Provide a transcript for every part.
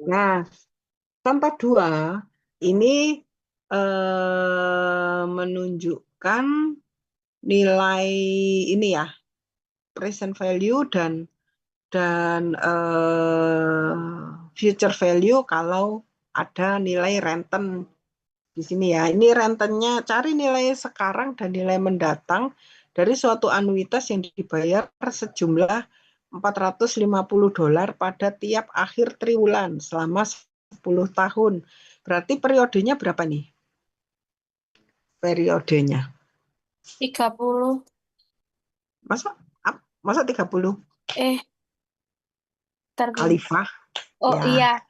Nah, contoh 2 ini menunjukkan nilai ini ya, present value dan future value kalau ada nilai renten di sini ya. Ini rentennya, cari nilai sekarang dan nilai mendatang dari suatu anuitas yang dibayar sejumlah $450 pada tiap akhir triwulan selama 10 tahun. Berarti periodenya berapa nih? Periodenya. 30. Masa masa 30? Eh, ntar dulu. Khalifah? Oh Ya, iya,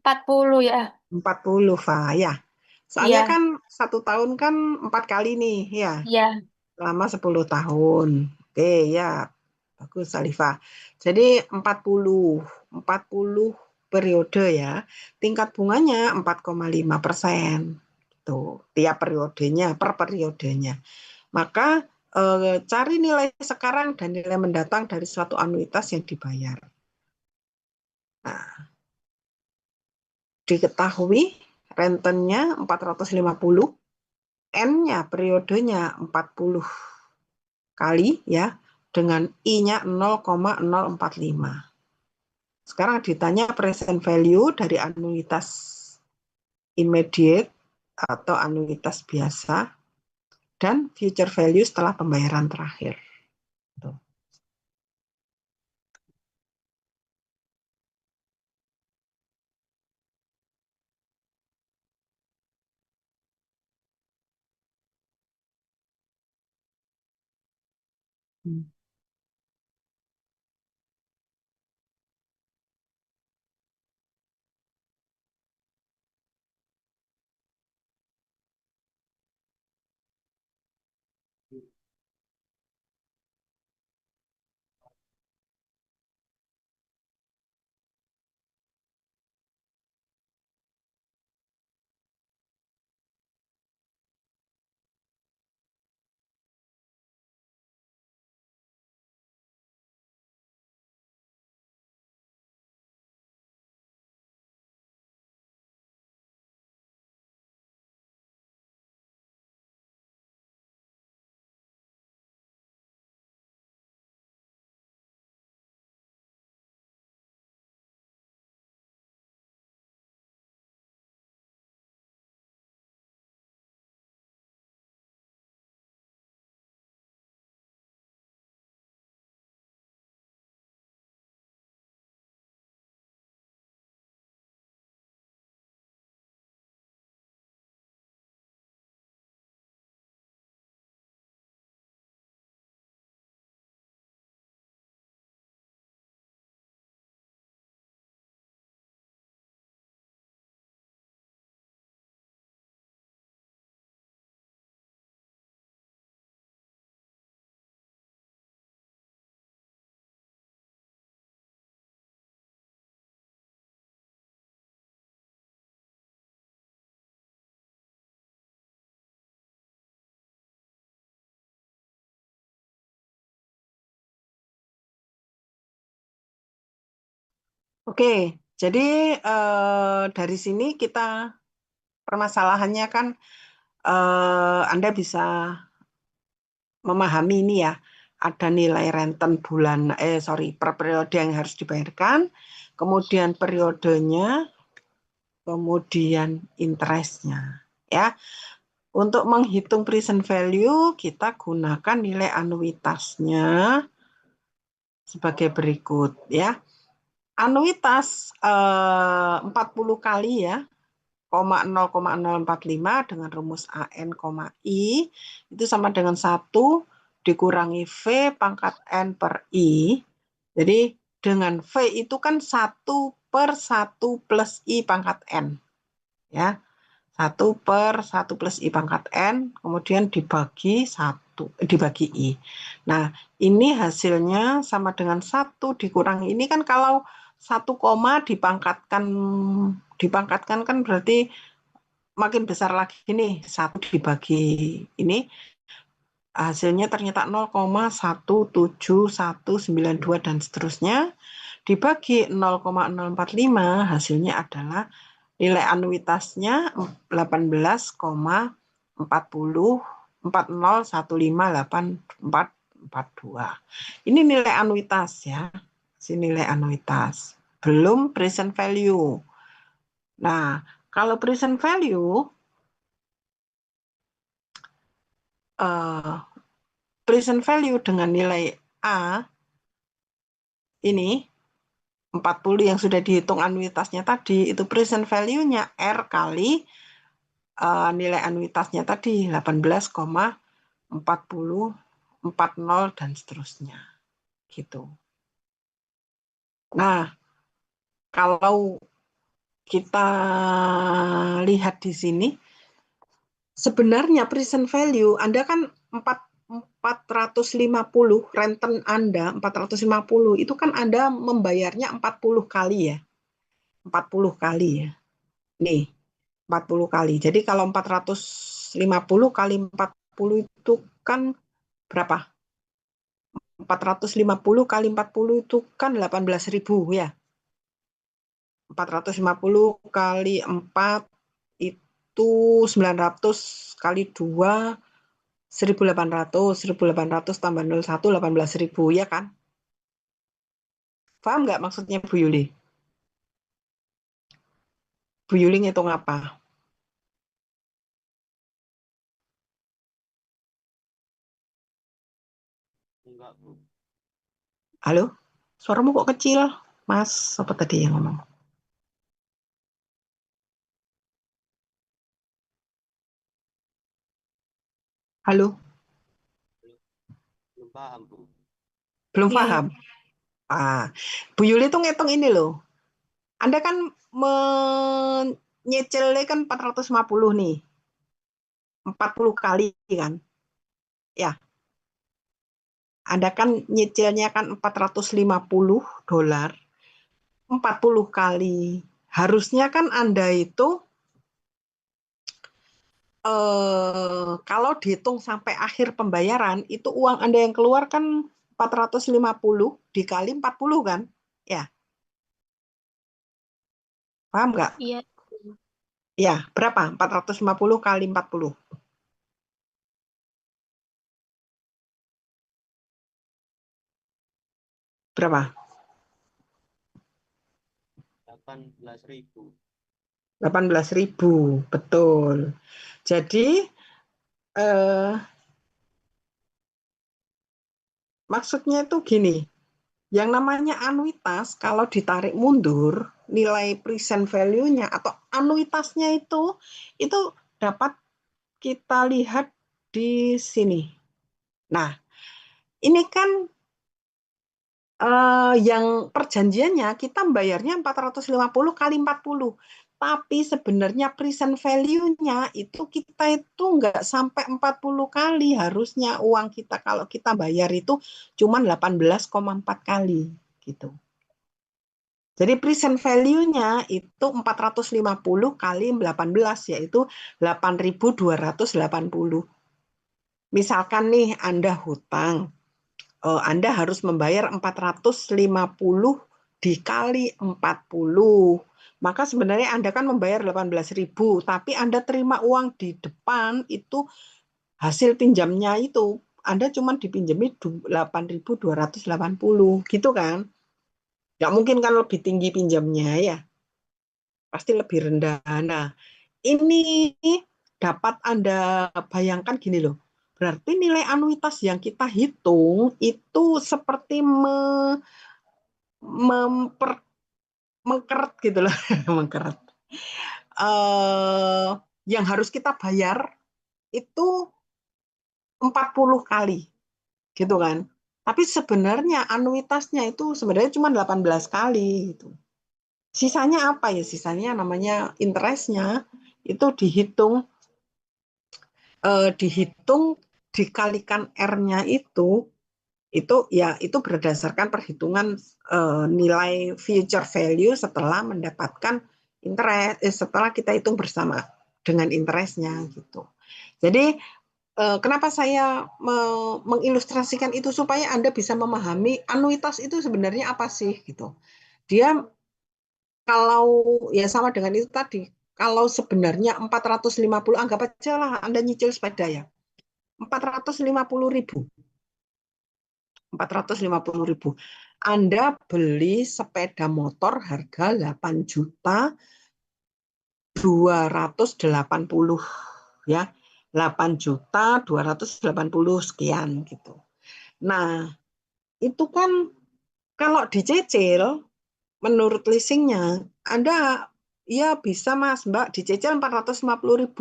40 ya. 40, Fa. Ya. Soalnya Iya, kan 1 tahun kan 4 kali nih, ya. iya. Selama 10 tahun. Oke, ya. Bagus, Alifah. Jadi 40 periode ya. Tingkat bunganya 4,5%. Tuh, tiap periodenya, per periodenya. Maka cari nilai sekarang dan nilai mendatang dari suatu anuitas yang dibayar. Nah, diketahui rentennya 450, N-nya periodenya 40 kali ya, dengan I-nya 0,045. Sekarang ditanya present value dari anuitas immediate atau anuitas biasa dan future value setelah pembayaran terakhir. Tuh. Oke, jadi dari sini kita permasalahannya kan Anda bisa memahami ini ya, ada nilai renten per periode yang harus dibayarkan, kemudian periodenya, kemudian interestnya. Ya, untuk menghitung present value kita gunakan nilai anuitasnya sebagai berikut ya. Anuitas 40 kali ya, 0,045 dengan rumus AN, I itu sama dengan 1 dikurangi V pangkat N per I. Jadi dengan V itu kan 1/1 plus I pangkat N. Ya, 1/1 plus I pangkat N, kemudian dibagi I. Nah, ini hasilnya sama dengan 1 dikurangi. Ini kan kalau 1 koma dipangkatkan kan berarti makin besar lagi nih, 1 dibagi ini, hasilnya ternyata 0,17192 dan seterusnya. dibagi 0,045 hasilnya adalah nilai anuitasnya 18,40158442. Ini nilai anuitas ya. Si nilai anuitas. Belum present value. Nah, kalau present value present value dengan nilai A ini 40 yang sudah dihitung anuitasnya tadi, itu present value-nya R kali nilai anuitasnya tadi 18,4040 dan seterusnya. Gitu. Nah, kalau kita lihat di sini, sebenarnya present value Anda kan 450, renten Anda 450, itu kan Anda membayarnya 40 kali ya. 40 kali ya. Nih, 40 kali. Jadi kalau 450 kali 40 itu kan berapa? 450 kali 40 itu kan 18.000 ya. 450 kali 4 itu 900 kali 2 1800 tambah 01 18.000 ya kan? Paham nggak maksudnya Bu Yuli? Bu Yuli ngitung apa? Enggak, Bu. Halo? Suaramu kok kecil? Mas, apa tadi yang ngomong? Halo? Belum paham, Bu. Belum Iya, iya. paham? Bu Yuli tuh ngitung ini loh. Anda kan menyecilnya kan 450 nih. 40 kali kan? Ya, Anda kan nyicilnya kan $450, 40 kali. Harusnya kan Anda itu kalau dihitung sampai akhir pembayaran, itu uang Anda yang keluar kan 450 dikali 40 kan? Ya, paham nggak? Iya. Ya, berapa? 450 kali 40. Berapa? 18.000. 18.000, betul. Jadi, maksudnya itu gini, yang namanya anuitas kalau ditarik mundur, nilai present value-nya atau anuitasnya itu dapat kita lihat di sini. Nah, ini kan yang perjanjiannya kita bayarnya 450 kali 40. Tapi sebenarnya present value-nya itu kita itu nggak sampai 40 kali. Harusnya uang kita kalau kita bayar itu cuma 18,4 kali. Gitu. Jadi present value-nya itu 450 kali 18, yaitu 8.280. Misalkan nih Anda hutang, Anda harus membayar 450 dikali 40. Maka sebenarnya Anda kan membayar 18.000, tapi Anda terima uang di depan itu hasil pinjamnya itu. Anda cuma dipinjami 8.280, gitu kan? Nggak mungkin kan lebih tinggi pinjamnya ya, pasti lebih rendah. Nah, ini dapat Anda bayangkan gini loh. Berarti nilai anuitas yang kita hitung itu seperti memper, mengkeret gitu loh, mengkeret. Yang harus kita bayar itu 40 kali, gitu kan. Tapi sebenarnya anuitasnya itu sebenarnya cuma 18 kali gitu. Sisanya apa ya? Sisanya namanya interestnya itu dihitung dikalikan R-nya itu ya itu berdasarkan perhitungan nilai future value setelah mendapatkan interest setelah kita hitung bersama dengan interestnya gitu. Jadi kenapa saya mengilustrasikan itu supaya Anda bisa memahami anuitas itu sebenarnya apa sih gitu. Dia kalau ya sama dengan itu tadi, kalau sebenarnya 450, anggap aja lah Anda nyicil sepeda ya. 450.000. 450.000. Anda beli sepeda motor harga 8.280 ya. 8.280 sekian gitu. Nah, itu kan kalau dicicil menurut leasingnya Anda ya bisa Mas Mbak dicicil 450.000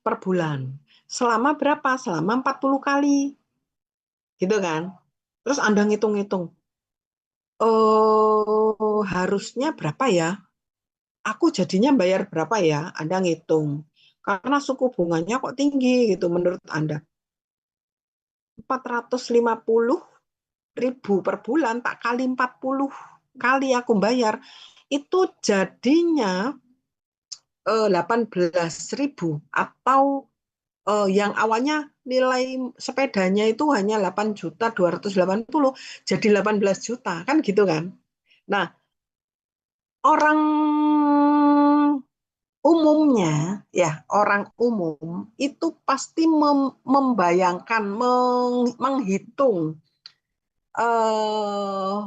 per bulan. Selama berapa? Selama 40 kali. Gitu kan? Terus Anda ngitung-ngitung, harusnya berapa ya? Aku jadinya bayar berapa ya? Anda ngitung. Karena suku bunganya kok tinggi gitu menurut Anda. 450.000 per bulan, tak kali 40 kali aku bayar. Itu jadinya 18.000 atau yang awalnya nilai sepedanya itu hanya 8.280 jadi 18 juta kan gitu kan. Nah, orang umumnya ya, orang umum itu pasti membayangkan menghitung eh,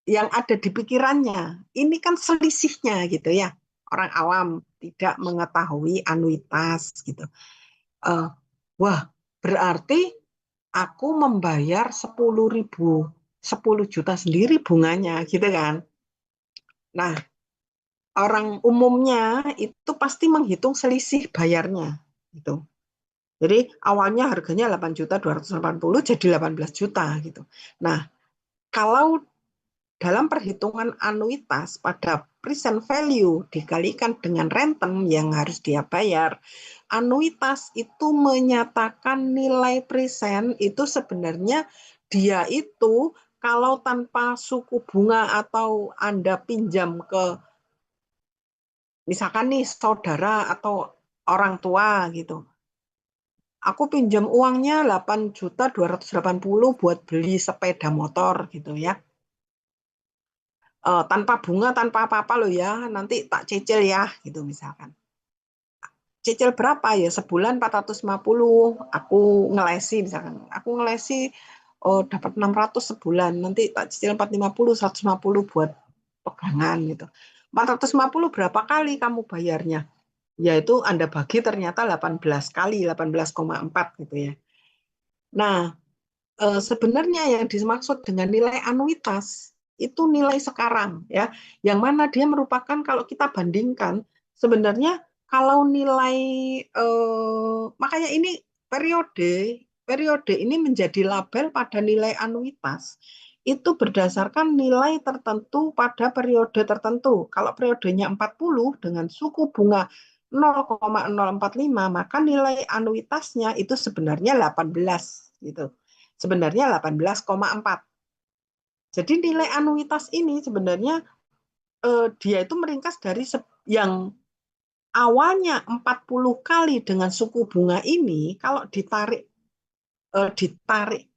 yang ada di pikirannya. Ini kan selisihnya gitu ya. Orang awam tidak mengetahui anuitas gitu. Eh, wah, berarti aku membayar 10.000, 10 juta sendiri bunganya gitu kan. Nah, orang umumnya itu pasti menghitung selisih bayarnya gitu. Jadi awalnya harganya 8.280 jadi 18 juta gitu. Nah, kalau dalam perhitungan anuitas pada present value dikalikan dengan renten yang harus dia bayar, anuitas itu menyatakan nilai present itu sebenarnya dia itu kalau tanpa suku bunga atau Anda pinjam ke misalkan nih saudara atau orang tua gitu. Aku pinjam uangnya 8.280 buat beli sepeda motor gitu ya. Tanpa bunga, tanpa apa-apa loh ya, nanti tak cicil ya gitu misalkan. Cicil berapa ya? Sebulan 450. Aku ngelesi misalkan. Aku ngelesi dapat 600 sebulan. Nanti tak cicil 450, 150 buat pegangan gitu. 450 berapa kali kamu bayarnya? Yaitu Anda bagi ternyata 18 kali, 18,4 gitu ya. Nah, sebenarnya yang dimaksud dengan nilai anuitas itu nilai sekarang ya, yang mana dia merupakan kalau kita bandingkan sebenarnya kalau nilai makanya ini periode periode ini menjadi label pada nilai anuitas itu berdasarkan nilai tertentu pada periode tertentu. Kalau periodenya 40 dengan suku bunga 0,045 maka nilai anuitasnya itu sebenarnya 18 gitu. Sebenarnya 18,4. Jadi nilai anuitas ini sebenarnya dia itu meringkas dari yang awalnya 40 kali dengan suku bunga ini kalau ditarik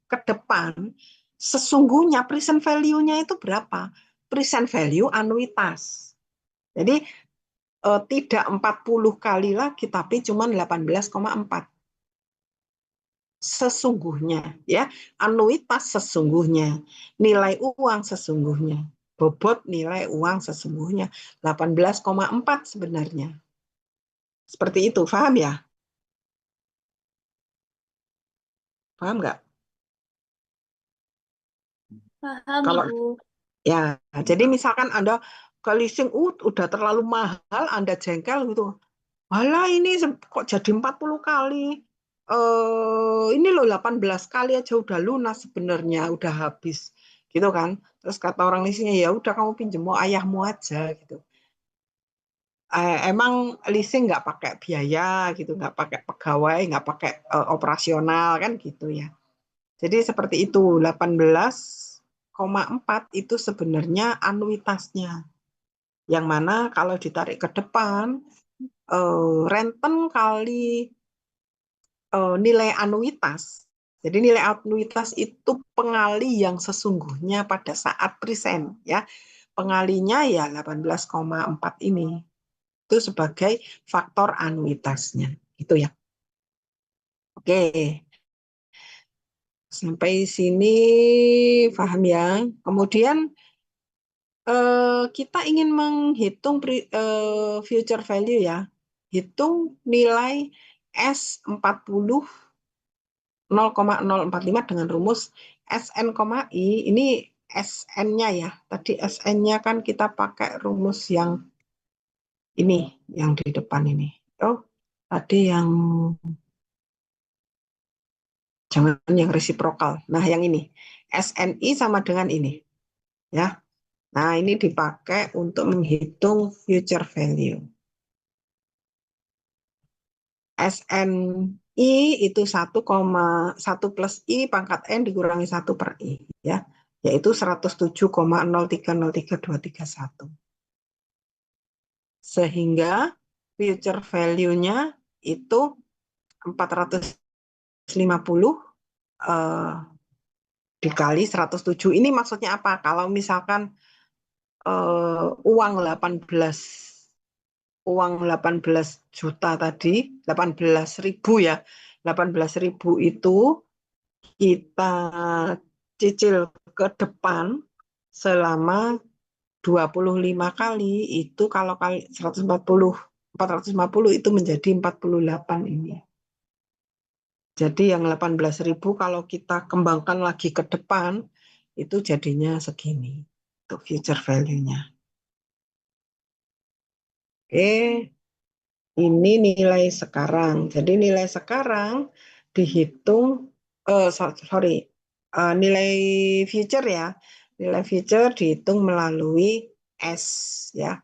ke depan sesungguhnya present value-nya itu berapa? Present value anuitas. Jadi tidak 40 kali lagi tapi cuma 18,4. Sesungguhnya ya, anuitas sesungguhnya, nilai uang sesungguhnya, bobot nilai uang sesungguhnya 18,4 sebenarnya. Seperti itu, paham ya? Paham nggak? Paham, Kalau Ibu. ya, jadi misalkan Anda ke leasing, udah terlalu mahal, Anda jengkel gitu. Walah ini kok jadi 40 kali? Ini loh 18 kali aja udah lunas sebenarnya, udah habis. Gitu kan. Terus kata orang leasingnya, ya udah kamu pinjem mau ayahmu aja gitu. Emang leasing nggak pakai biaya gitu, nggak pakai pegawai, nggak pakai operasional kan gitu ya. Jadi seperti itu, 18,4 itu sebenarnya anuitasnya. Yang mana kalau ditarik ke depan, renten kali nilai anuitas. Jadi nilai anuitas itu pengali yang sesungguhnya pada saat present ya. Pengalinya ya 18,4 ini. Itu sebagai faktor anuitasnya. Itu ya. Oke. Sampai sini paham ya. Kemudian kita ingin menghitung future value ya. Hitung nilai S40 0,045 dengan rumus SN, I. Ini SN-nya ya. Tadi SN-nya kan kita pakai rumus yang ini, yang di depan ini. Oh, tadi yang jangan yang resiprokal. Nah, yang ini. SNI sama dengan ini. Ya. Nah, ini dipakai untuk menghitung future value. SNI itu 1,1 plus I pangkat N dikurangi 1 per I. Ya, yaitu 107,0303231. Sehingga future value-nya itu 450 dikali 107. Ini maksudnya apa? Kalau misalkan uang 18 juta tadi, 18.000 ya. 18.000 itu kita cicil ke depan selama 25 kali, itu kalau kali 450 itu menjadi 48 ini. Jadi yang 18.000 kalau kita kembangkan lagi ke depan, itu jadinya segini. Untuk future value-nya. Oke, ini nilai sekarang. Jadi nilai sekarang dihitung, nilai future ya. Nilai future dihitung melalui S ya.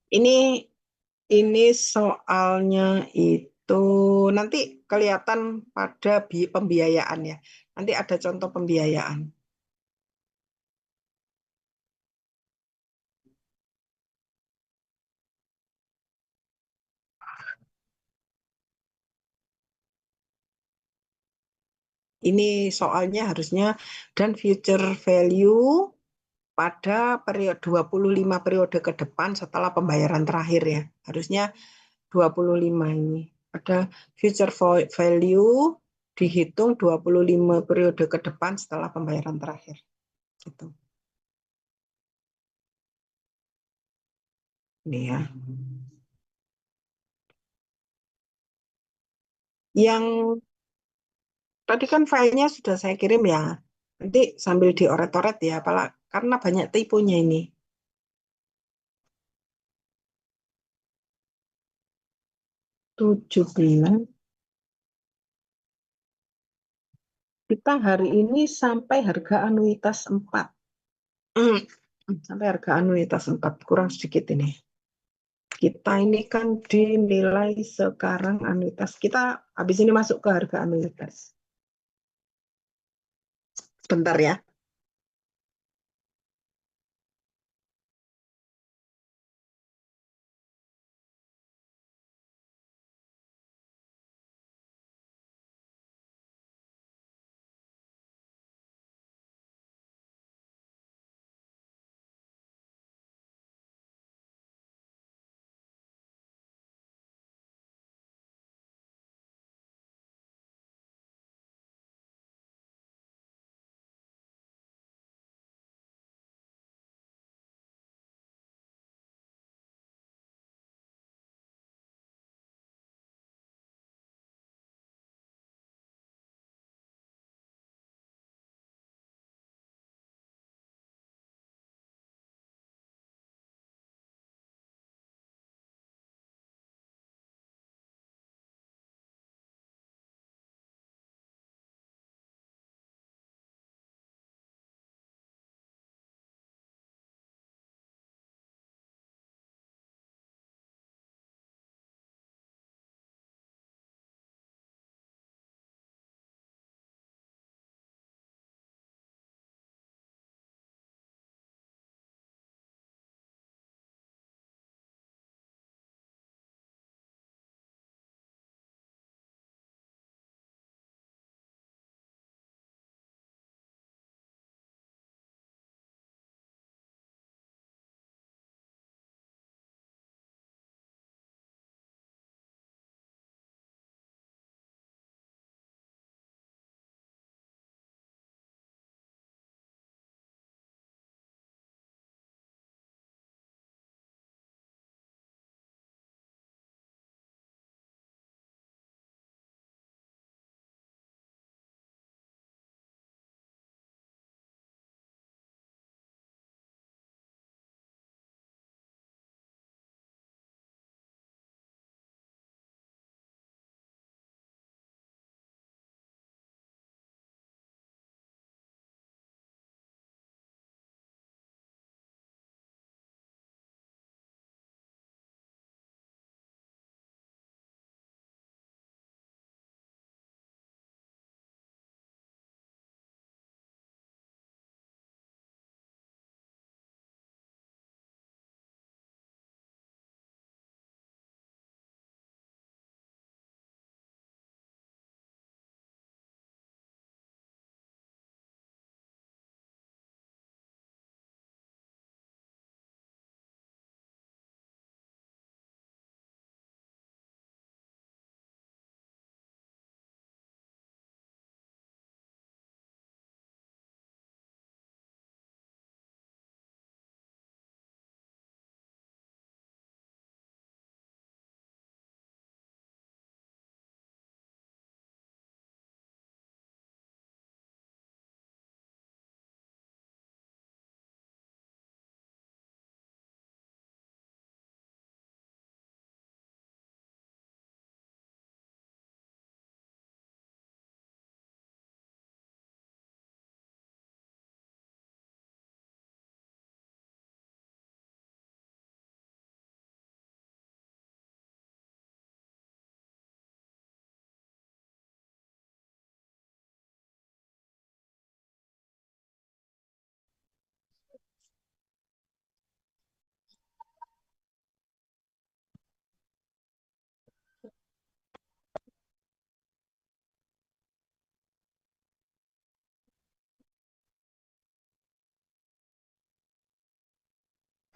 Ini soalnya itu nanti kelihatan pada pembiayaan ya. Nanti ada contoh pembiayaan. Ini soalnya harusnya dan future value pada periode 25 periode ke depan setelah pembayaran terakhir ya. Harusnya 25 ini. Ada future value dihitung 25 periode ke depan setelah pembayaran terakhir. Gitu. Ini ya. Yang tadi kan filenya sudah saya kirim ya. Nanti sambil dioret-oret ya, karena banyak tipunya ini. Tujuh belas. Kita hari ini sampai harga anuitas 4. Sampai harga anuitas 4. Kurang sedikit ini. Kita ini kan dinilai sekarang anuitas. Kita habis ini masuk ke harga anuitas. Sebentar ya.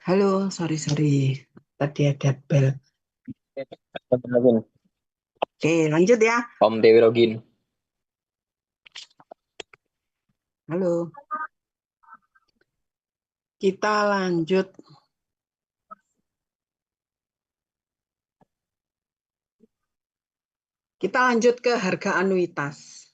Halo, sorry. Tadi ada bel. Login. Oke, lanjut ya. Om Dewi login. Halo. Kita lanjut. Kita lanjut ke harga anuitas.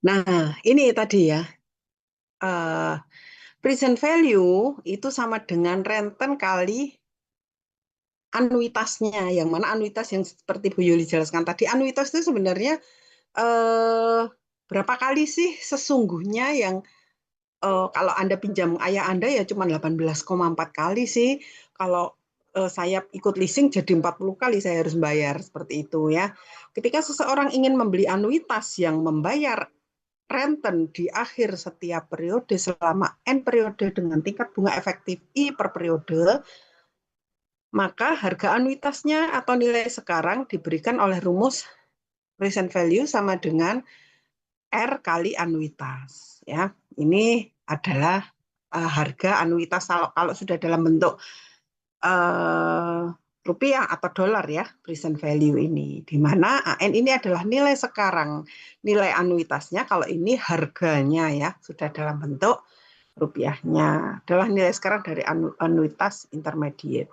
Nah ini tadi ya. Present value itu sama dengan renten kali anuitasnya, yang mana anuitas yang seperti Bu Yuli jelaskan tadi, anuitas itu sebenarnya berapa kali sih sesungguhnya yang kalau Anda pinjam ayah Anda ya cuma 18,4 kali sih. Kalau saya ikut leasing jadi 40 kali saya harus bayar, seperti itu ya. Ketika seseorang ingin membeli anuitas yang membayar renten di akhir setiap periode selama N periode dengan tingkat bunga efektif I per periode, maka harga anuitasnya atau nilai sekarang diberikan oleh rumus present value sama dengan R kali anuitas. Ya, ini adalah harga anuitas kalau sudah dalam bentuk rupiah atau dolar ya, present value ini. Di mana AN ini adalah nilai sekarang, nilai anuitasnya, kalau ini harganya ya, sudah dalam bentuk rupiahnya. Adalah nilai sekarang dari anuitas intermediate.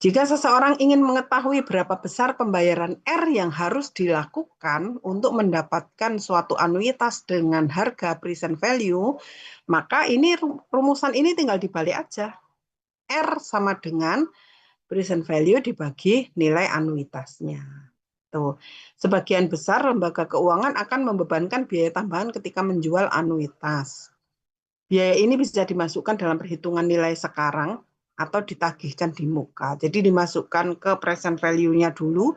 Jika seseorang ingin mengetahui berapa besar pembayaran R yang harus dilakukan untuk mendapatkan suatu anuitas dengan harga present value, maka ini rumusan ini tinggal dibalik aja. R sama dengan present value dibagi nilai anuitasnya. Tuh. Sebagian besar lembaga keuangan akan membebankan biaya tambahan ketika menjual anuitas. Biaya ini bisa dimasukkan dalam perhitungan nilai sekarang atau ditagihkan di muka. Jadi dimasukkan ke present value-nya dulu,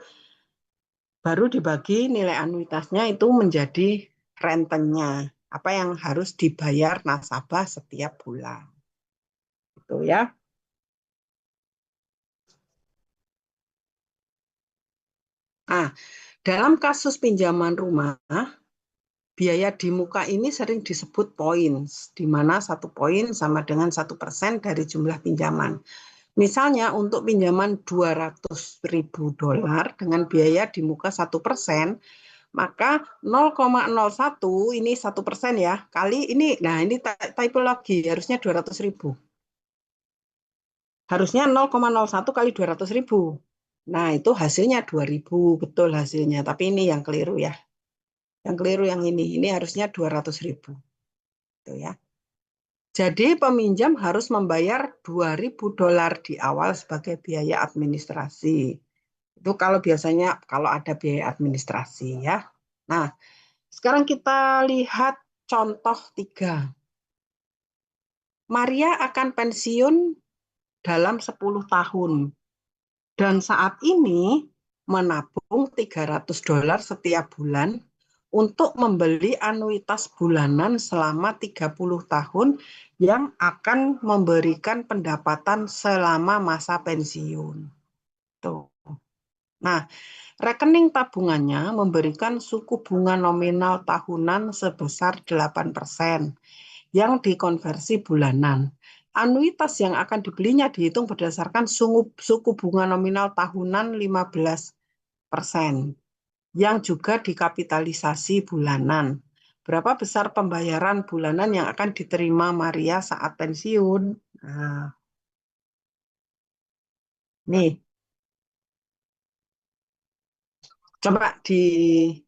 baru dibagi nilai anuitasnya itu menjadi rentennya. Apa yang harus dibayar nasabah setiap bulan. Itu ya. Nah, dalam kasus pinjaman rumah, biaya di muka ini sering disebut points, di mana 1 poin sama dengan 1% dari jumlah pinjaman. Misalnya untuk pinjaman 200.000 dolar dengan biaya di muka 1%, maka 0,01 ini 1% ya, kali ini, nah ini typologi, harusnya 200.000. Harusnya 0,01 kali 200.000. Nah itu hasilnya 2.000, betul hasilnya, tapi ini yang keliru ya. Yang keliru yang ini harusnya 200.000. Itu ya. Jadi peminjam harus membayar 2.000 dolar di awal sebagai biaya administrasi. Itu kalau biasanya kalau ada biaya administrasi ya. Nah, sekarang kita lihat contoh 3. Maria akan pensiun dalam 10 tahun. Dan saat ini menabung 300 dolar setiap bulan untuk membeli anuitas bulanan selama 30 tahun yang akan memberikan pendapatan selama masa pensiun. Tuh. Nah, rekening tabungannya memberikan suku bunga nominal tahunan sebesar 8% yang dikonversi bulanan. Anuitas yang akan dibelinya dihitung berdasarkan suku bunga nominal tahunan 15% yang juga dikapitalisasi bulanan. Berapa besar pembayaran bulanan yang akan diterima Maria saat pensiun? Nah, nih, coba dipahami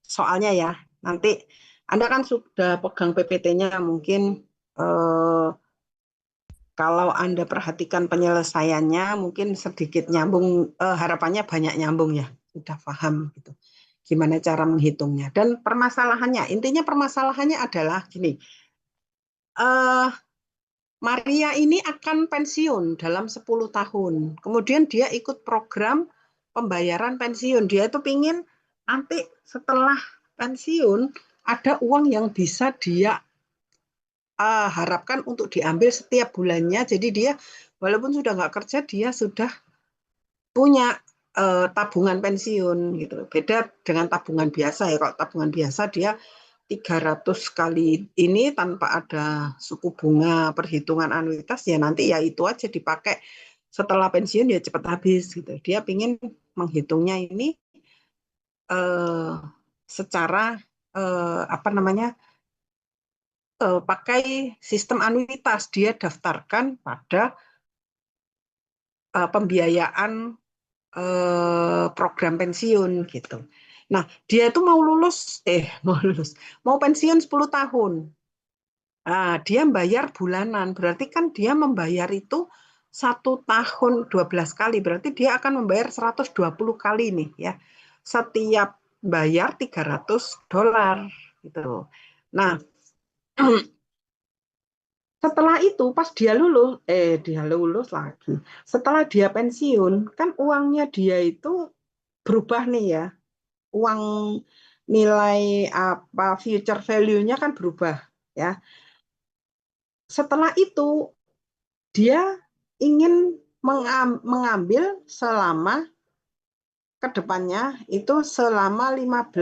soalnya ya. Nanti Anda kan sudah pegang PPT-nya, mungkin Kalau Anda perhatikan penyelesaiannya mungkin sedikit nyambung, harapannya banyak nyambung ya, sudah paham gitu. Gimana cara menghitungnya. Dan permasalahannya, intinya permasalahannya adalah gini, Maria ini akan pensiun dalam 10 tahun. Kemudian dia ikut program pembayaran pensiun. Dia itu pingin nanti setelah pensiun ada uang yang bisa dia harapkan untuk diambil setiap bulannya. Jadi dia walaupun sudah nggak kerja, dia sudah punya tabungan pensiun gitu. Beda dengan tabungan biasa ya. Kalau tabungan biasa dia 300 kali ini tanpa ada suku bunga perhitungan anuitas ya nanti ya itu aja dipakai setelah pensiun ya cepat habis gitu. Dia ingin menghitungnya ini secara apa namanya pakai sistem anuitas. Dia daftarkan pada pembiayaan program pensiun gitu. Nah, dia itu mau pensiun 10 tahun. Nah, dia bayar bulanan, berarti kan dia membayar itu 1 tahun 12 kali, berarti dia akan membayar 120 kali nih ya. Setiap bayar $300 gitu. Nah, setelah itu pas dia lulus lagi. Setelah dia pensiun, kan uangnya dia itu berubah nih ya. Uang nilai apa future value-nya kan berubah ya. Setelah itu dia ingin mengambil selama ke depannya itu selama 30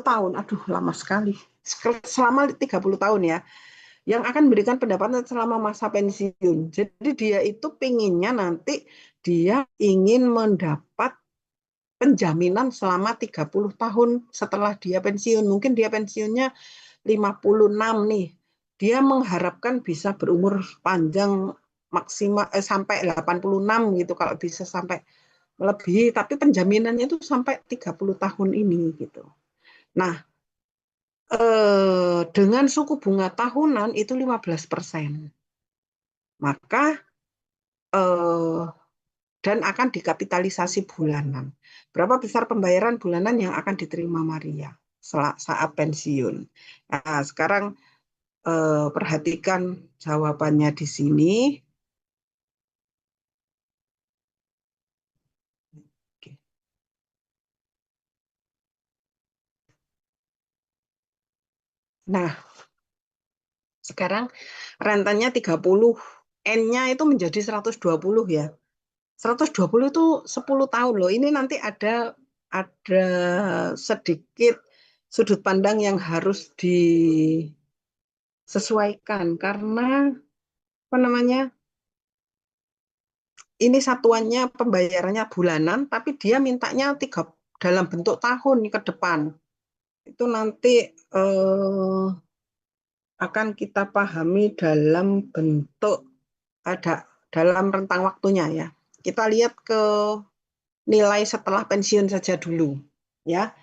tahun. Aduh, lama sekali. Selama 30 tahun ya. Yang akan memberikan pendapatan selama masa pensiun. Jadi dia itu pinginnya nanti dia ingin mendapat penjaminan selama 30 tahun setelah dia pensiun. Mungkin dia pensiunnya 56 nih. Dia mengharapkan bisa berumur panjang maksimal sampai 86 gitu kalau bisa sampai lebih, tapi penjaminannya itu sampai 30 tahun ini gitu. Nah, dengan suku bunga tahunan itu 15%. Maka dan akan dikapitalisasi bulanan. Berapa besar pembayaran bulanan yang akan diterima Maria saat pensiun? Nah, sekarang perhatikan jawabannya di sini. Nah, sekarang rentennya 30, N-nya itu menjadi 120 ya. 120 itu 10 tahun loh. Ini nanti ada sedikit sudut pandang yang harus disesuaikan karena apa namanya? Ini satuannya pembayarannya bulanan, tapi dia mintanya dalam bentuk tahun ke depan. Itu nanti akan kita pahami dalam bentuk dalam rentang waktunya ya. Kita lihat ke nilai setelah pensiun saja dulu ya.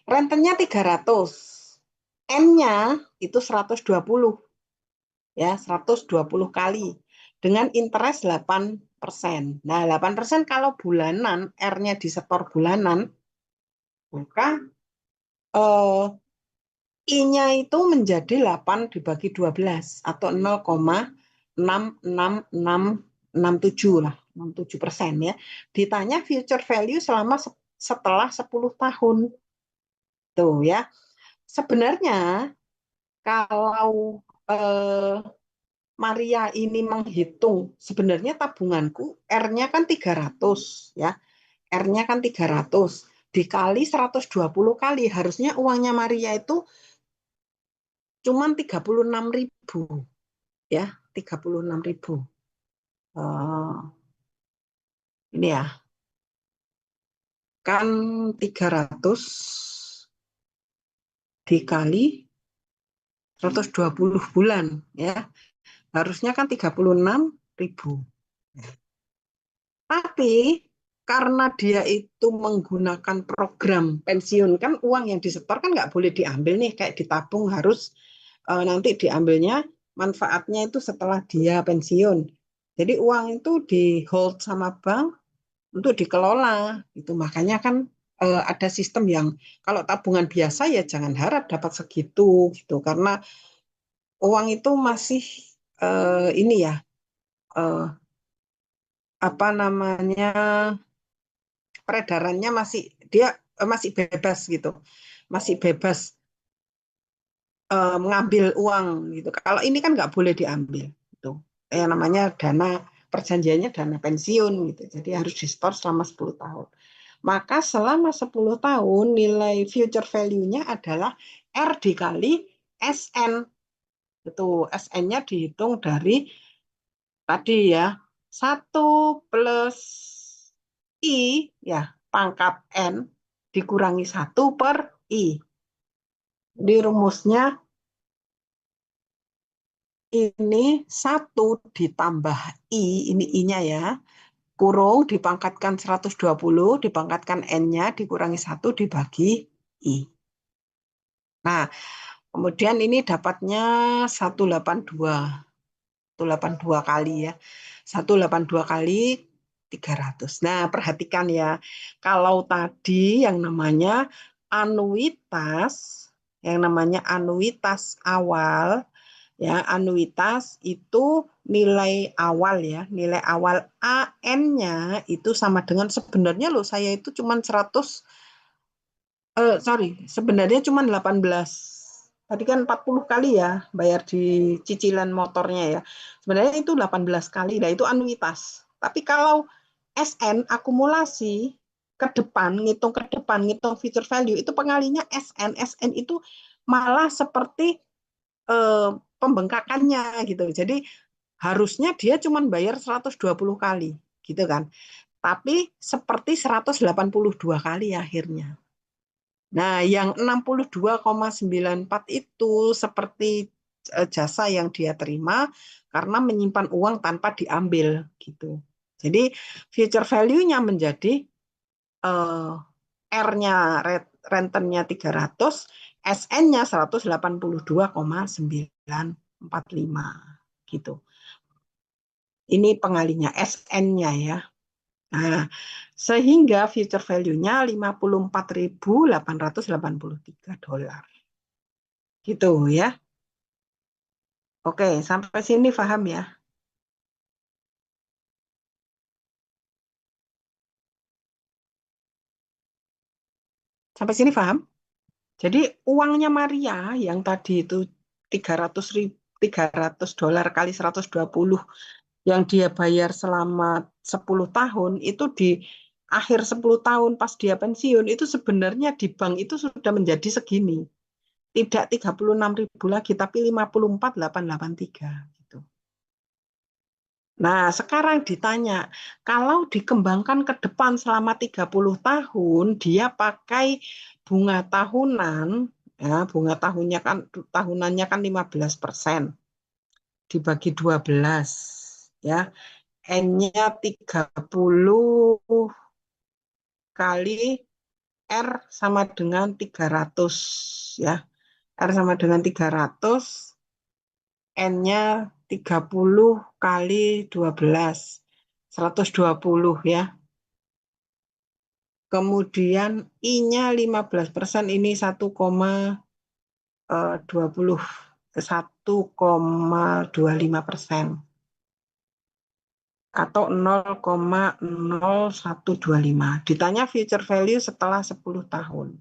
Rentennya 300. N-nya itu 120 ya, 120 kali dengan interest 8%. Nah, 8% kalau bulanan R-nya disetor bulanan maka I-nya itu menjadi 8 dibagi 12 atau 0,66667 lah, 67% ya. Ditanya future value setelah 10 tahun. Tuh ya. Sebenarnya kalau Maria ini menghitung, sebenarnya tabunganku R-nya kan 300 ya. R-nya kan 300 dikali 120 kali, harusnya uangnya Maria itu cuman 36.000 ya, 36.000. Ini ya. Kan 300 dikali 120 bulan ya. Harusnya kan 36.000. Tapi karena dia itu menggunakan program pensiun, kan uang yang disetor kan nggak boleh diambil nih, kayak ditabung harus nanti diambilnya manfaatnya itu setelah dia pensiun. Jadi uang itu di hold sama bank untuk dikelola. Itu makanya kan ada sistem yang kalau tabungan biasa ya jangan harap dapat segitu gitu, karena uang itu masih ini ya eh, apa namanya peredarannya masih dia masih bebas gitu, masih bebas mengambil uang gitu. Kalau ini kan nggak boleh diambil gitu. Namanya dana perjanjiannya dana pensiun gitu. Jadi harus di-store selama 10 tahun. Maka selama 10 tahun nilai future value-nya adalah R dikali SN. Itu SN-nya dihitung dari tadi ya 1 plus I ya pangkat N dikurangi 1/I. Di rumusnya ini 1 ditambah I, ini I-nya ya, kurung dipangkatkan 120, dipangkatkan N-nya, dikurangi 1 dibagi I. Nah, kemudian ini dapatnya 182. 182 kali ya. 182 kali 300. Nah, perhatikan ya. Kalau tadi yang namanya anuitas awal, ya, anuitas itu nilai awal ya, nilai awal AN-nya itu sama dengan sebenarnya loh saya itu cuma 100 sebenarnya cuma 18. Tadi kan 40 kali ya bayar di cicilan motornya ya. Sebenarnya itu 18 kali, nah itu anuitas. Tapi kalau SN akumulasi ngitung ke depan, ngitung future value itu pengalinya SN. SN itu malah seperti pembengkakannya gitu. Jadi harusnya dia cuma bayar 120 kali gitu kan. Tapi seperti 182 kali akhirnya. Nah, yang 62,94 itu seperti jasa yang dia terima karena menyimpan uang tanpa diambil gitu. Jadi future value-nya menjadi R-nya rentennya 300, SN-nya 182,945 gitu. Ini pengalinya SN-nya ya. Nah, sehingga future value-nya 54.883 dolar. Gitu ya. Oke, sampai sini paham ya? Sampai sini paham? Jadi uangnya Maria yang tadi itu 300 dolar kali 120 yang dia bayar selama 10 tahun itu di akhir 10 tahun pas dia pensiun itu sebenarnya di bank itu sudah menjadi segini. Tidak 36.000 lagi tapi 54.883 gitu. Nah, sekarang ditanya, kalau dikembangkan ke depan selama 30 tahun, dia pakai bunga tahunan, ya, bunga tahunannya kan 15%, dibagi 12, ya. N-nya 30 kali R sama dengan 300, ya. R sama dengan 300, N-nya 30 kali 12, 120 ya. Kemudian I-nya 15%, ini 1,25% atau 0,0125. Ditanya future value setelah 10 tahun.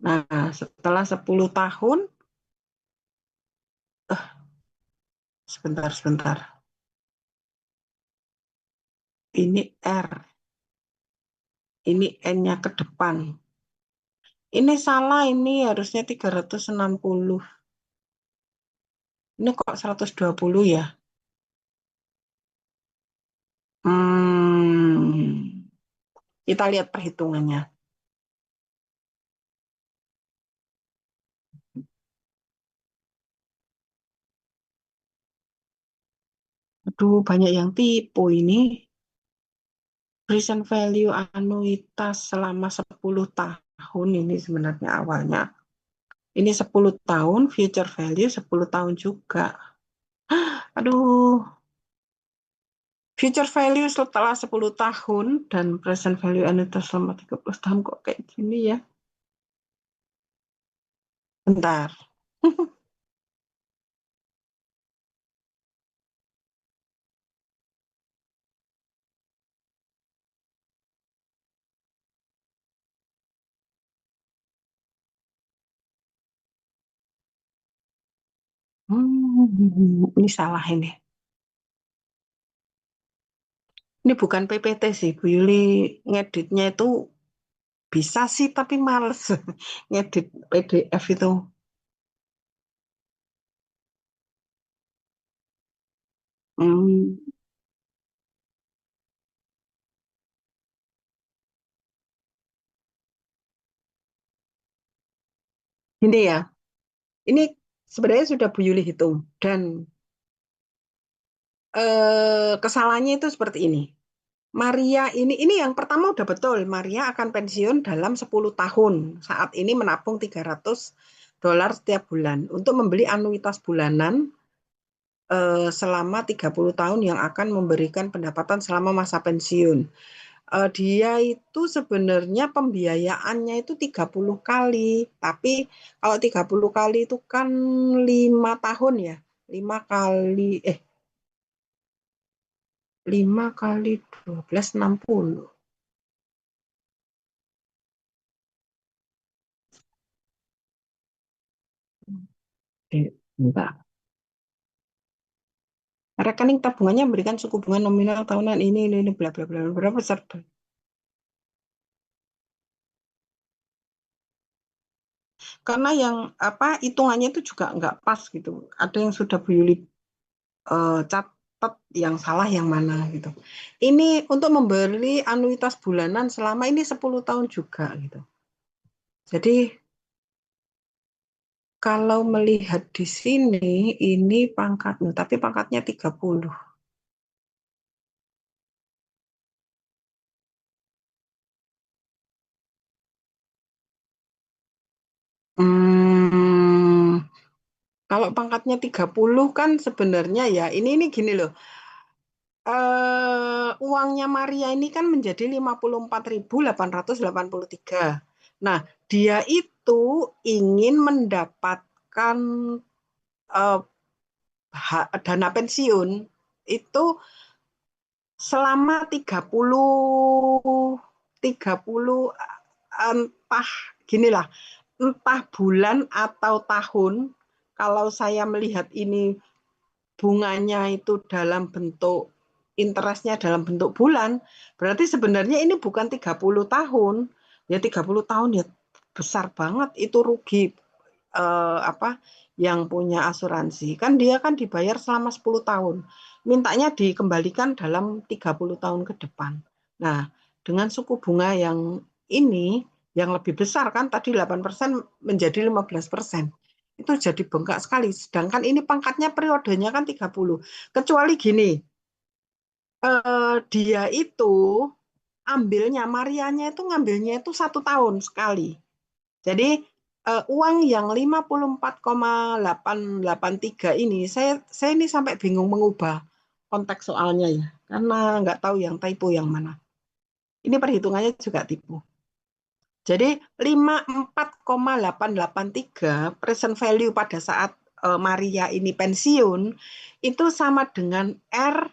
Nah, setelah 10 tahun, sebentar. Ini R, ini N-nya ke depan. Ini salah, ini harusnya 360. Ini kok 120 ya? Kita lihat perhitungannya. Aduh, banyak yang tipu ini. present value anuitas selama 10 tahun ini sebenarnya awalnya. Ini 10 tahun, future value 10 tahun juga. Aduh, future value setelah 10 tahun dan present value anuitas selama 30 tahun kok kayak gini ya. Bentar. Ini salah ini. Ini bukan PPT sih, Bu Yuli ngeditnya itu bisa sih, tapi males ngedit PDF itu. Hmm, Ini ya, ini sebenarnya sudah Bu Yuli hitung dan kesalahannya itu seperti ini. Maria ini yang pertama udah betul, Maria akan pensiun dalam 10 tahun. Saat ini menabung $300 setiap bulan untuk membeli anuitas bulanan selama 30 tahun yang akan memberikan pendapatan selama masa pensiun. Dia itu sebenarnya pembiayaannya itu 30 kali, tapi kalau 30 kali itu kan 5 tahun ya. 5 kali 5 kali 12 60. Enggak. Rekening tabungannya memberikan suku bunga nominal tahunan ini bla bla bla berapa besar. Karena yang hitungannya itu juga nggak pas gitu. Ada yang sudah Bu Yuli catat yang salah yang mana gitu. Ini untuk memberi anuitas bulanan selama ini 10 tahun juga gitu. Jadi kalau melihat di sini ini pangkatnya, tapi pangkatnya 30. Kalau pangkatnya 30 kan sebenarnya ya ini gini loh. Uangnya Maria ini kan menjadi 54.883. Nah, dia itu ingin mendapatkan dana pensiun itu selama 30 entah ginilah, entah bulan atau tahun. Kalau saya melihat ini bunganya itu dalam bentuk interestnya dalam bentuk bulan, berarti sebenarnya ini bukan 30 tahun. Ya 30 tahun ya besar banget itu rugi yang punya asuransi. Kan dia kan dibayar selama 10 tahun. Mintanya dikembalikan dalam 30 tahun ke depan. Nah, dengan suku bunga yang ini yang lebih besar kan tadi 8% menjadi 15%. Itu jadi bengkak sekali. Sedangkan ini pangkatnya periodenya kan 30. Kecuali gini, dia itu Marianya itu ngambilnya itu 1 tahun sekali. Jadi uang yang 54,883 ini, saya ini sampai bingung mengubah konteks soalnya ya, karena nggak tahu yang typo yang mana. Ini perhitungannya juga tipu. Jadi 54,883 present value pada saat Maria ini pensiun, itu sama dengan R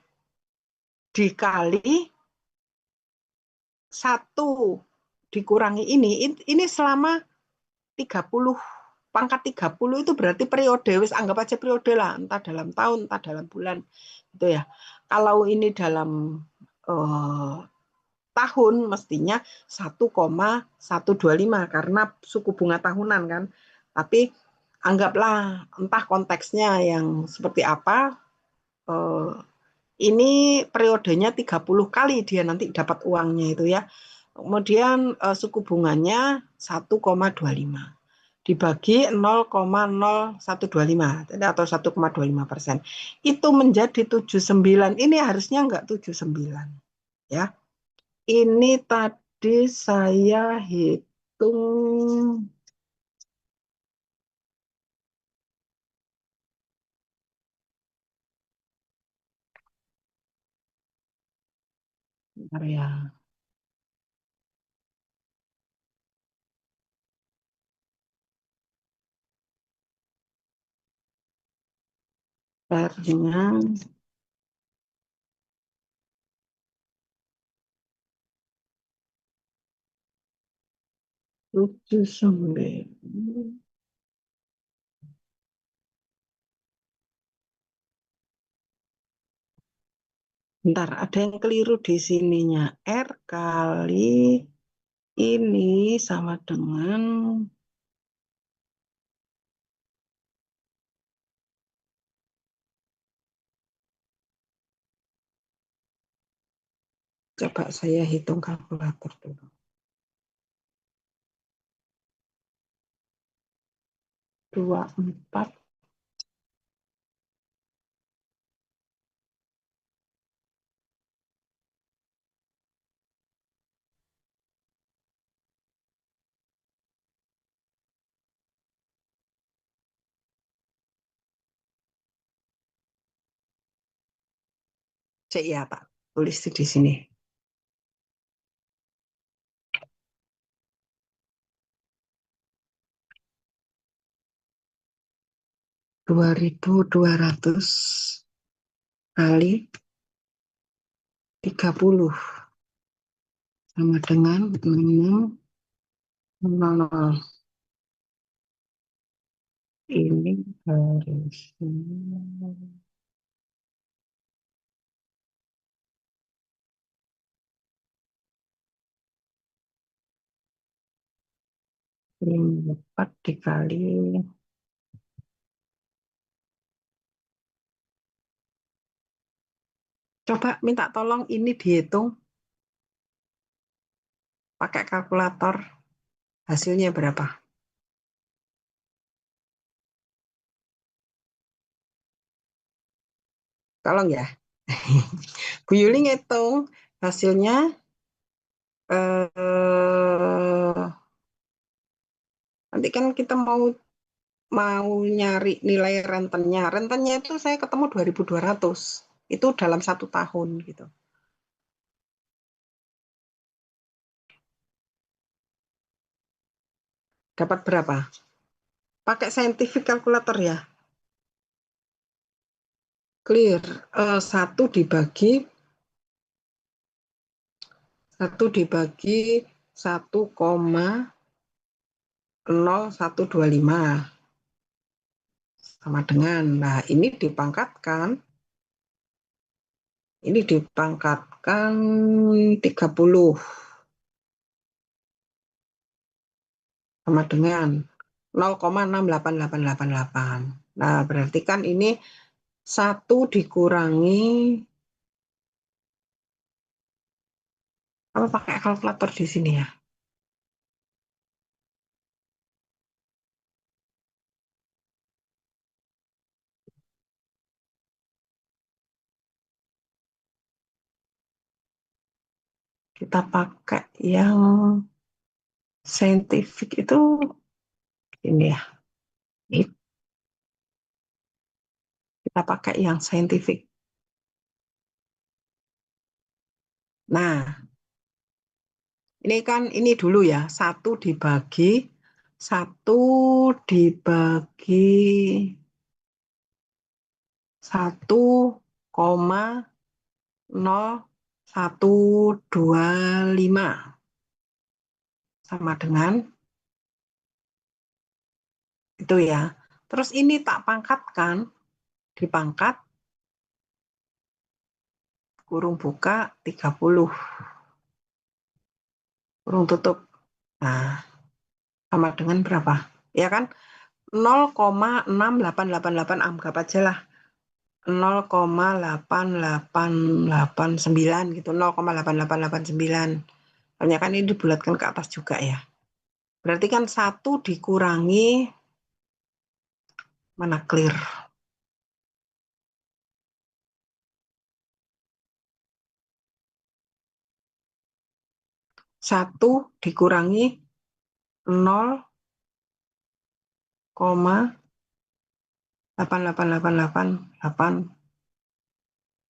dikali 1 dikurangi ini selama 30, pangkat 30 itu berarti periode, wis anggap aja periode lah, entah dalam tahun, entah dalam bulan, gitu ya. Kalau ini dalam tahun mestinya 1,125 karena suku bunga tahunan kan. Tapi anggaplah entah konteksnya yang seperti apa, ini periodenya 30 kali dia nanti dapat uangnya itu ya. Kemudian suku bunganya 1,25 dibagi 0,0125 atau 1,25%. Itu menjadi 79. Ini harusnya enggak 79 ya. ini tadi saya hitung bentar ya. R-nya 79. Bentar, ada yang keliru di sininya. R kali ini sama dengan coba saya hitung kalkulator dulu. 24 cek ya Pak, tulis di sini. 2.200 kali 30 sama dengan 6600. Ini harusnya ini 4 dikali coba minta tolong ini dihitung pakai kalkulator hasilnya berapa? Tolong ya. Bu Yuli ngitung hasilnya nanti kan kita mau nyari nilai rentennya. Rentennya itu saya ketemu 2.200. Itu dalam 1 tahun gitu. Dapat berapa? Pakai scientific calculator ya. Clear. 1 dibagi 1,0125 sama dengan, nah ini dipangkatkan 30 sama dengan 0,68888. Nah, berarti kan ini 1 dikurangi apa pakai kalkulator di sini ya? Kita pakai yang saintifik itu ini ya. Kita pakai yang saintifik. Nah, ini kan ini dulu ya, 1 dibagi 1,0125 sama dengan itu ya. Terus ini tak pangkatkan, dipangkat kurung buka 30 kurung tutup. Nah, sama dengan berapa? Ya kan? 0,6888 anggap aja lah. 0,8889 gitu, 0,8889. Soalnya kan ini dibulatkan ke atas juga ya. Berarti kan 1 dikurangi mana clear. 1 dikurangi 0,88888.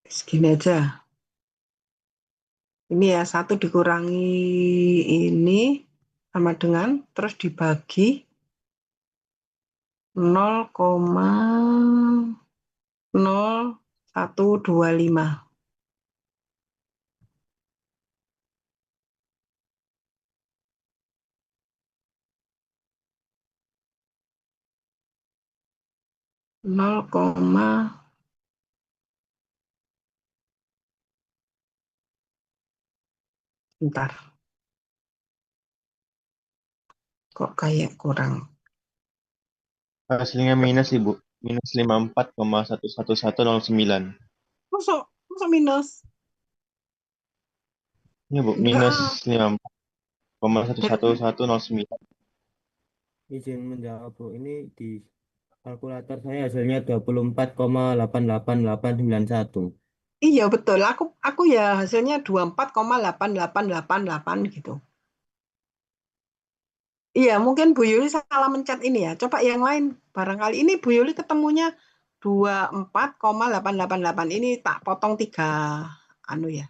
Segini aja. Ini ya 1 dikurangi ini sama dengan terus dibagi 0,0125. Bentar. Kok kayak kurang. Hasilnya minus, Ibu. Minus 54,11109. Masuk minus. Ini, Bu. Enggak. Minus 54,11109. Izin menjawab, Bu. Ini di kalkulator saya hasilnya 24,88891. Iya betul. Aku ya hasilnya 24,8888 gitu. Iya, mungkin Bu Yuli salah mencet ini ya. Coba yang lain. Barangkali ini Bu Yuli ketemunya 24,888. Ini tak potong 3 anu ya.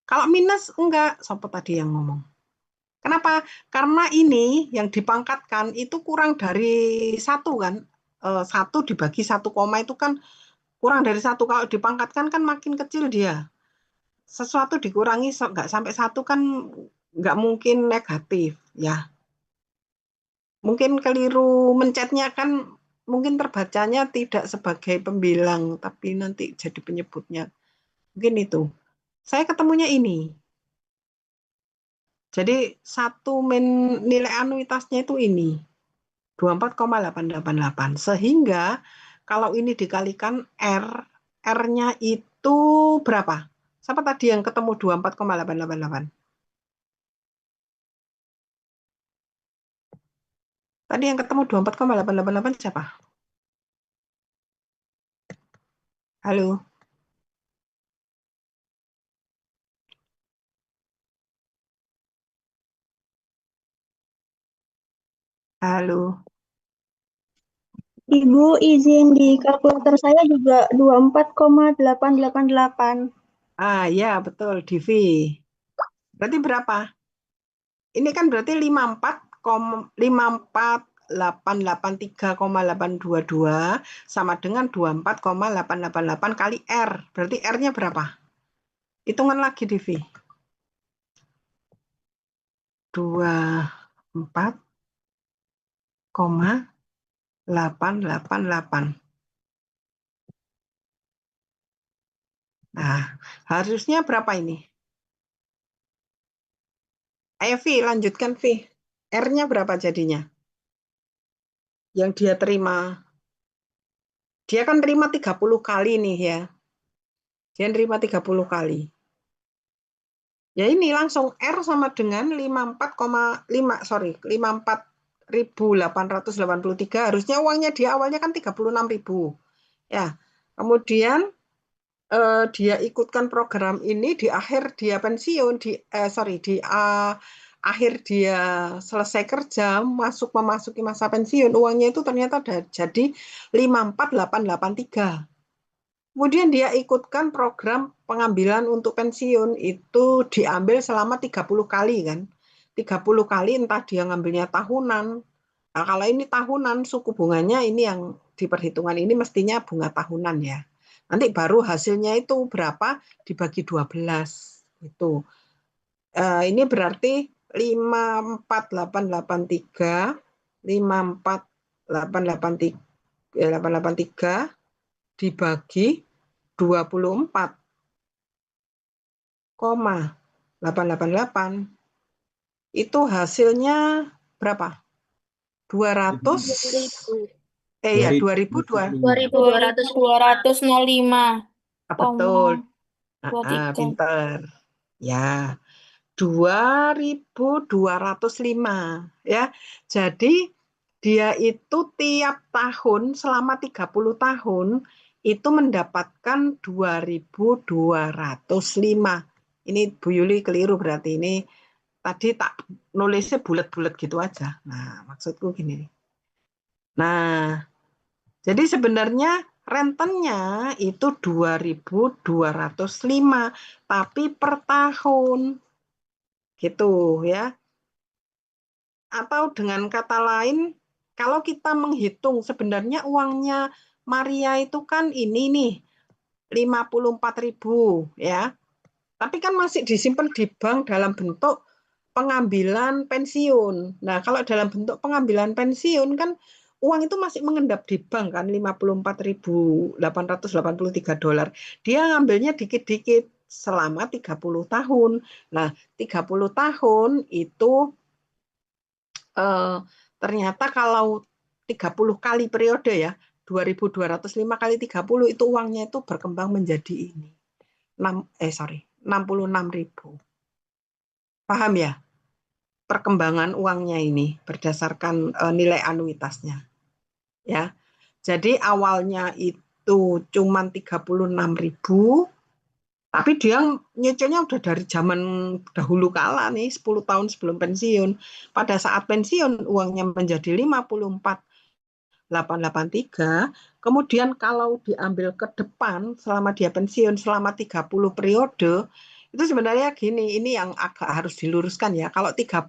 Kalau minus enggak, siapa tadi yang ngomong? Kenapa? Karena ini yang dipangkatkan itu kurang dari 1 kan. 1 dibagi 1 koma itu kan kurang dari 1. Kalau dipangkatkan kan makin kecil dia. Sesuatu dikurangi enggak sampai 1 kan enggak mungkin negatif ya. Mungkin keliru mencetnya kan, mungkin terbacanya tidak sebagai pembilang, tapi nanti jadi penyebutnya. Mungkin itu. Saya ketemunya ini. Jadi nilai anuitasnya itu ini. 24,888. Sehingga kalau ini dikalikan R-nya itu berapa? Siapa tadi yang ketemu 24,888? Tadi yang ketemu 24,888 siapa? Halo? Halo? Ibu izin di kalkulator saya juga 24,888. Ya betul, Divi. Berarti berapa? Ini kan berarti 54,883,822 sama dengan 24,888 kali R. Berarti R-nya berapa? Hitungan lagi, Divi. 24,888. Nah, harusnya berapa ini? Ayo, Vi, lanjutkan, Vi. R-nya berapa jadinya? Yang dia terima. Dia kan terima 30 kali nih ya. Dia terima 30 kali. Ya ini langsung R sama dengan 54.883. Harusnya uangnya dia awalnya kan 36.000. Ya. Kemudian dia ikutkan program ini di akhir dia pensiun di akhir dia selesai kerja memasuki masa pensiun, uangnya itu ternyata jadi 54.883. Kemudian dia ikutkan program pengambilan untuk pensiun, itu diambil selama 30 kali kan. 30 kali entah dia ngambilnya tahunan. Nah, kalau ini tahunan, suku bunganya ini yang di perhitungan ini mestinya bunga tahunan ya. Nanti baru hasilnya itu berapa dibagi 12. Itu. Ini berarti 54.883 54.883 dibagi 24,888 itu hasilnya berapa? 200 ya 2.200. 2.205. Betul. Koma 23. Pinter. Ya. 2.205 ya. Jadi dia itu tiap tahun selama 30 tahun itu mendapatkan 2.205. Ini Bu Yuli keliru berarti ini tadi tak nulisnya bulat-bulat gitu aja. Nah, maksudku gini. Nah, jadi sebenarnya rentennya itu 2.205, tapi per tahun. Gitu ya. Atau dengan kata lain, kalau kita menghitung sebenarnya uangnya Maria itu kan ini nih 54.000 ya. Tapi kan masih disimpan di bank dalam bentuk pengambilan pensiun. Nah, kalau dalam bentuk pengambilan pensiun kan uang itu masih mengendap di bank kan 54.883 dolar. Dia ngambilnya dikit-dikit selama 30 tahun. Nah, 30 tahun itu ternyata kalau 30 kali periode ya, 2.205 kali 30 itu uangnya itu berkembang menjadi ini. 66.000. Paham ya? Perkembangan uangnya ini berdasarkan nilai anuitasnya. Ya. Jadi awalnya itu cuma 36.000, tapi dia nyicilnya udah dari zaman dahulu kala nih, 10 tahun sebelum pensiun. Pada saat pensiun uangnya menjadi 54.883, kemudian kalau diambil ke depan selama dia pensiun selama 30 periode, itu sebenarnya gini, ini yang agak harus diluruskan ya. Kalau 30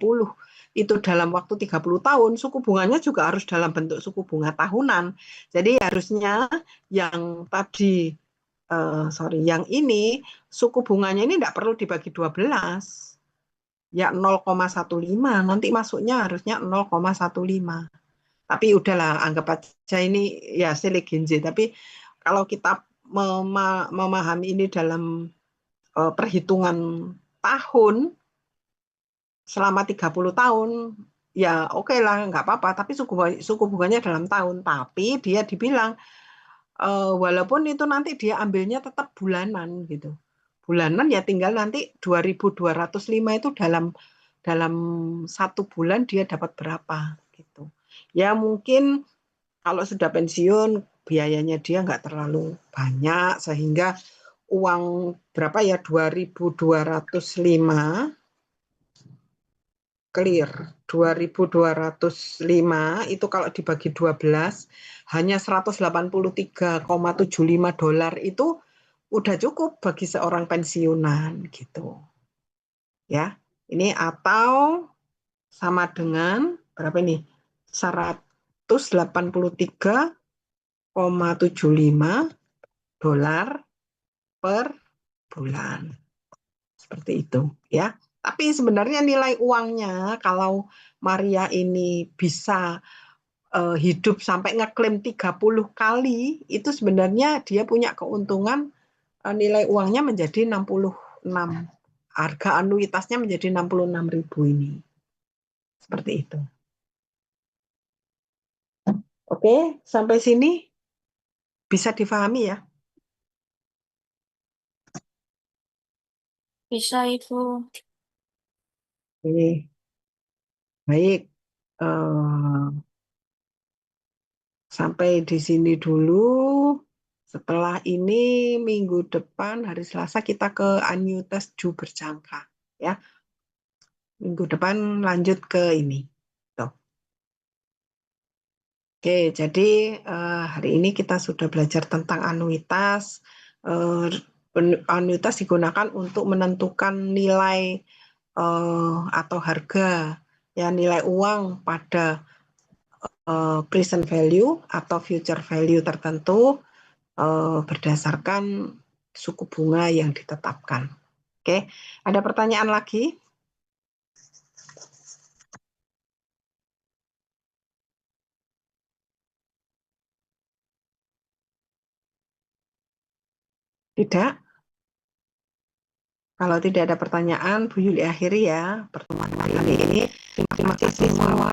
itu dalam waktu 30 tahun, suku bunganya juga harus dalam bentuk suku bunga tahunan. Jadi harusnya yang tadi, yang ini, suku bunganya ini tidak perlu dibagi 12. Ya 0,15, nanti masuknya harusnya 0,15. Tapi udahlah, anggap aja ini ya silik Ginzi. Tapi kalau kita memahami ini dalam perhitungan tahun selama 30 tahun, ya oke lah, nggak apa-apa. Tapi suku bunganya dalam tahun. Tapi dia dibilang, walaupun itu nanti dia ambilnya tetap bulanan gitu. Bulanan ya tinggal nanti 2.205 itu dalam satu bulan dia dapat berapa gitu. Ya mungkin kalau sudah pensiun biayanya dia nggak terlalu banyak sehingga uang berapa ya 2.205 clear 2.205 itu kalau dibagi 12 hanya 183,75 dolar itu udah cukup bagi seorang pensiunan gitu. Ya. Ini atau sama dengan berapa ini? 183,75 dolar per bulan. Seperti itu, ya. Tapi sebenarnya nilai uangnya kalau Maria ini bisa hidup sampai ngeklaim 30 kali, itu sebenarnya dia punya keuntungan nilai uangnya menjadi 66. Harga anuitasnya menjadi 66.000 ini. Seperti itu. Oke, sampai sini bisa difahami ya? Bisa, Ibu. Oke. Baik. Sampai di sini dulu. Setelah ini minggu depan hari Selasa kita ke annuitas Ju berjangka ya. Minggu depan lanjut ke ini. Tuh. Oke, jadi hari ini kita sudah belajar tentang anuitas. Anuitas digunakan untuk menentukan nilai atau harga ya nilai uang pada present value atau future value tertentu berdasarkan suku bunga yang ditetapkan. Oke, ada pertanyaan lagi? Tidak? Kalau tidak ada pertanyaan, Bu Yuli akhiri ya pertemuan kali ini. Terima kasih semua.